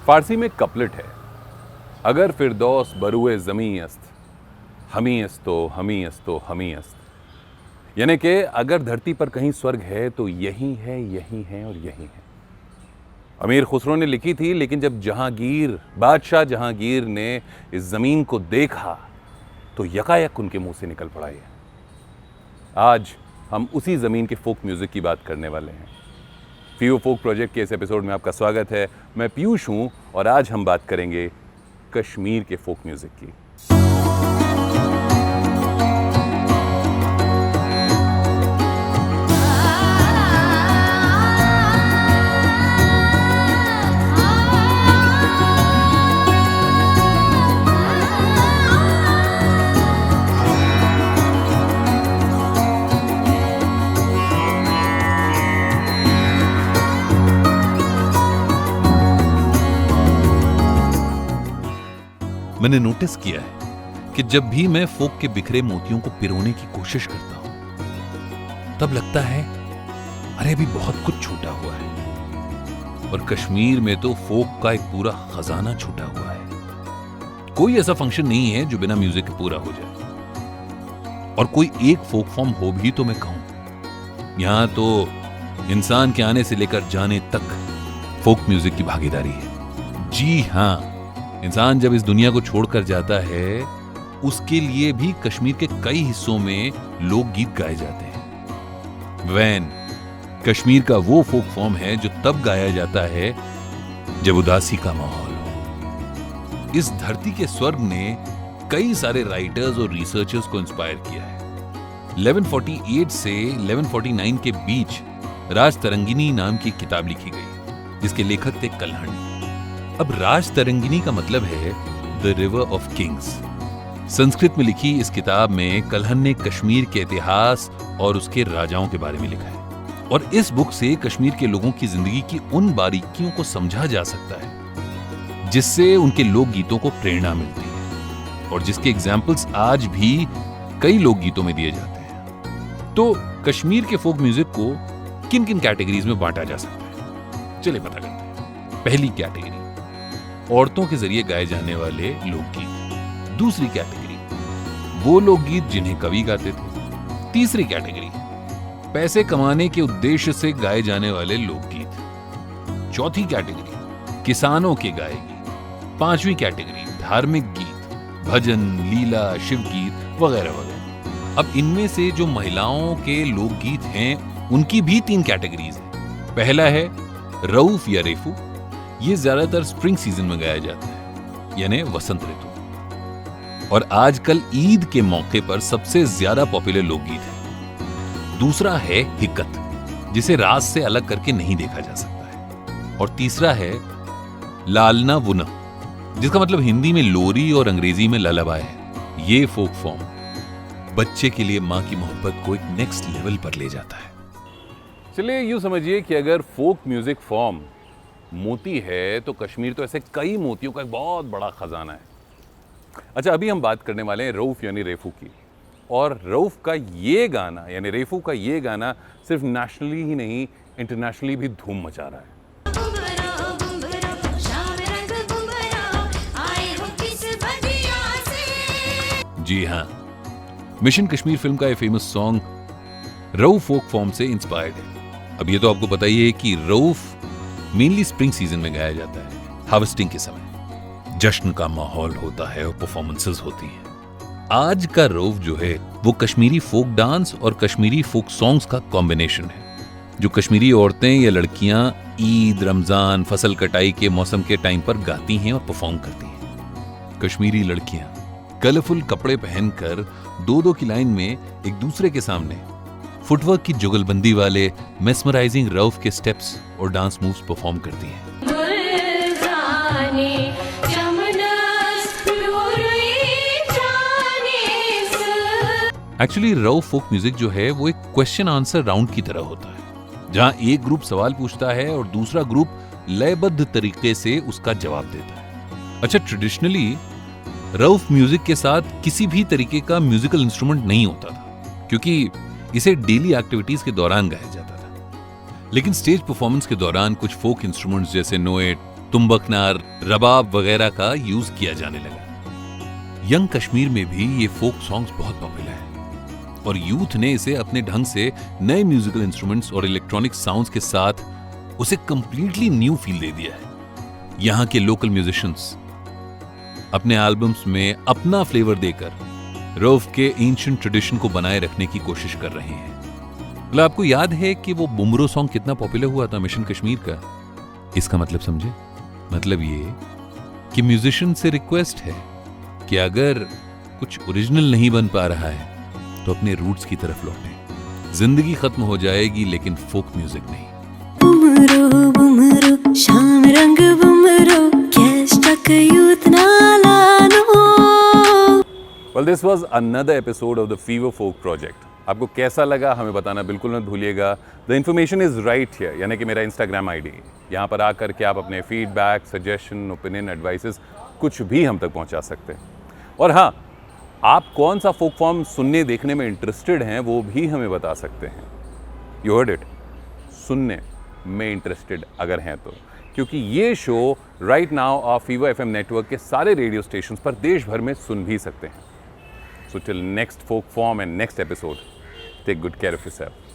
फारसी में कपलेट है, अगर फिरदौस बरुए ज़मी अस्त, हमी अस्तो हमी अस्तो हमी अस्त। यानी कि अगर धरती पर कहीं स्वर्ग है तो यही है, यही है और यही है। अमीर खुसरो ने लिखी थी, लेकिन जब बादशाह जहांगीर ने इस ज़मीन को देखा तो यकायक उनके मुंह से निकल पड़ा ये। आज हम उसी ज़मीन के फोक म्यूज़िक की बात करने वाले हैं। फीओ फोक प्रोजेक्ट के इस एपिसोड में आपका स्वागत है। मैं पीयूष हूँ और आज हम बात करेंगे कश्मीर के फोक म्यूज़िक की। मैंने नोटिस किया है कि जब भी मैं फोक के बिखरे मोतियों को पिरोने की कोशिश करता हूं तब लगता है अरे अभी बहुत कुछ छूटा हुआ है। और कश्मीर में तो फोक का एक पूरा खजाना छूटा हुआ है। कोई ऐसा फंक्शन नहीं है जो बिना म्यूजिक के पूरा हो जाए। और कोई एक फोक फॉर्म हो भी तो मैं कहूं, यहां तो इंसान के आने से लेकर जाने तक फोक म्यूजिक की भागीदारी है। जी हां, इंसान जब इस दुनिया को छोड़कर जाता है उसके लिए भी कश्मीर के कई हिस्सों में लोकगीत गाए जाते हैं। वैन कश्मीर का वो फोक फॉर्म है जो तब गाया जाता है जब उदासी का माहौल हो। इस धरती के स्वर्ग ने कई सारे राइटर्स और रिसर्चर्स को इंस्पायर किया है। 1148 से 1149 के बीच राज तरंगिनी नाम की किताब लिखी गई जिसके लेखक थे कल्हण। अब राज तरंगिनी का मतलब है the river of Kings. Sanskrit में लिखी इस किताब में कल्हण ने कश्मीर के इतिहास और उसके राजाओं के बारे में लिखा है। और इस बुक से कश्मीर के लोगों की जिंदगी की उन बारीकियों को समझा जा सकता है जिससे उनके लोकगीतों को प्रेरणा मिलती है और जिसके एग्जाम्पल्स आज भी कई लोकगीतों में दिए जाते हैं। तो कश्मीर के फोक म्यूजिक को किन किन कैटेगरीज में बांटा जा सकता है, चलिए पता करते हैं। पहली कैटेगरी, औरतों के जरिए गाए जाने वाले लोकगीत। दूसरी कैटेगरी, वो लोकगीत जिन्हें कवि गाते थे। तीसरी कैटेगरी, पैसे कमाने के उद्देश्य से गाए जाने वाले लोकगीत। चौथी कैटेगरी, किसानों के गाए गीत। पांचवी कैटेगरी, धार्मिक गीत, भजन, लीला, शिव गीत वगैरह वगैरह। अब इनमें से जो महिलाओं के लोकगीत हैं उनकी भी तीन कैटेगरीज हैं। पहला है रऊफ या रेफू। ये ज्यादातर स्प्रिंग सीजन में गाया जाता है, यानी वसंत ऋतु। और आजकल ईद के मौके पर सबसे ज्यादा पॉपुलर लोकगीत है। दूसरा है हिक्कत, जिसे रास से अलग करके नहीं देखा जा सकता है। और तीसरा है लालना वुना, जिसका मतलब हिंदी में लोरी और अंग्रेजी में ललाबाय है। ये फोक फॉर्म बच्चे के लिए मां की मोहब्बत को एक नेक्स्ट लेवल पर ले जाता है। चलिए यूं समझिए कि अगर फोक म्यूजिक फॉर्म मोती है तो कश्मीर तो ऐसे कई मोतियों का एक बहुत बड़ा खजाना है। अच्छा, अभी हम बात करने वाले हैं रऊफ यानी रेफू की। और रऊफ का ये गाना यानी रेफू का ये गाना सिर्फ नेशनली ही नहीं इंटरनेशनली भी धूम मचा रहा है। जी हाँ, मिशन कश्मीर फिल्म का ये famous song Rauf folk form से इंस्पायर्ड है। अब ये तो आपको पता ही है कि रऊफ मेनली स्प्रिंग सीजन में गाया जाता है, हार्वेस्टिंग के समय। जश्न का माहौल होता है और परफॉर्मेंसेस होती हैं। आज का रऊफ जो है वो कश्मीरी फोक डांस और कश्मीरी फोक सॉन्ग्स का कॉम्बिनेशन है, जो कश्मीरी औरतें या लड़कियां ईद, रमजान, फसल कटाई के मौसम के टाइम पर गाती हैं और परफॉर्म करती हैं। कश्मीरी लड़कियां कलरफुल कपड़े पहनकर दो दो की लाइन में एक दूसरे के सामने फुटवर्क की जुगलबंदी वाले मेस्मराइजिंग रऊफ के स्टेप्स और डांस मूव्स परफॉर्म करती हैं। एक्चुअली रऊफ फोक म्यूजिक जो है वो एक क्वेश्चन आंसर राउंड की तरह होता है, जहां एक ग्रुप सवाल पूछता है और दूसरा ग्रुप लयबद्ध तरीके से उसका जवाब देता है। अच्छा, ट्रेडिशनली रऊफ म्यूजिक के साथ किसी भी तरीके का म्यूजिकल इंस्ट्रूमेंट नहीं होता था, क्योंकि इसे डेली एक्टिविटीज के दौरान गाया जाता था। लेकिन स्टेज परफॉर्मेंस के दौरान कुछ फोक इंस्ट्रूमेंट्स जैसे नोएट, तुम्बक नार, रबाब वगैरह का यूज किया जाने लगा। यंग कश्मीर में भी ये फोक सॉन्ग्स बहुत पॉपुलर है और यूथ ने इसे अपने ढंग से नए म्यूजिकल इंस्ट्रूमेंट्स और इलेक्ट्रॉनिक साउंड्स के साथ उसे कंप्लीटली न्यू फील दे दिया है। यहाँ के लोकल म्यूजिशियंस अपने एल्बम्स में अपना फ्लेवर देकर रफ के एंशिएंट ट्रेडिशन को बनाए रखने की कोशिश कर रहे हैं। मतलब आपको याद है कि वो बुमरो सॉन्ग कितना पॉपुलर हुआ था मिशन कश्मीर का? इसका मतलब समझे? मतलब ये कि म्यूजिशियन से रिक्वेस्ट है कि अगर कुछ ओरिजिनल नहीं बन पा रहा है तो अपने रूट्स की तरफ लौटें। जिंदगी खत्म हो जाएगी लेकिन फोक म्यूजिक नहीं। बुमरो बुमरो शाम रंग बुमरो कैश तक youth नालानो। Well, this was another episode of the Fever Folk Project. आपको कैसा लगा हमें बताना बिल्कुल मत भूलिएगा। The information is right here, यानी कि मेरा इंस्टाग्राम आईडी। यहाँ पर आकर के आप अपने फीडबैक, सजेशन, ओपिनियन, एडवाइसेस कुछ भी हम तक पहुँचा सकते हैं। और हाँ, आप कौन सा फोक फॉर्म सुनने देखने में इंटरेस्टेड हैं वो भी हमें बता सकते हैं। यू हर्ड इट, सुनने में इंटरेस्टेड अगर हैं तो, क्योंकि ये show right now of fever FM network के सारे रेडियो स्टेशन पर देश भर में सुन भी सकते हैं। So till next folk form and next episode, take good care of yourself.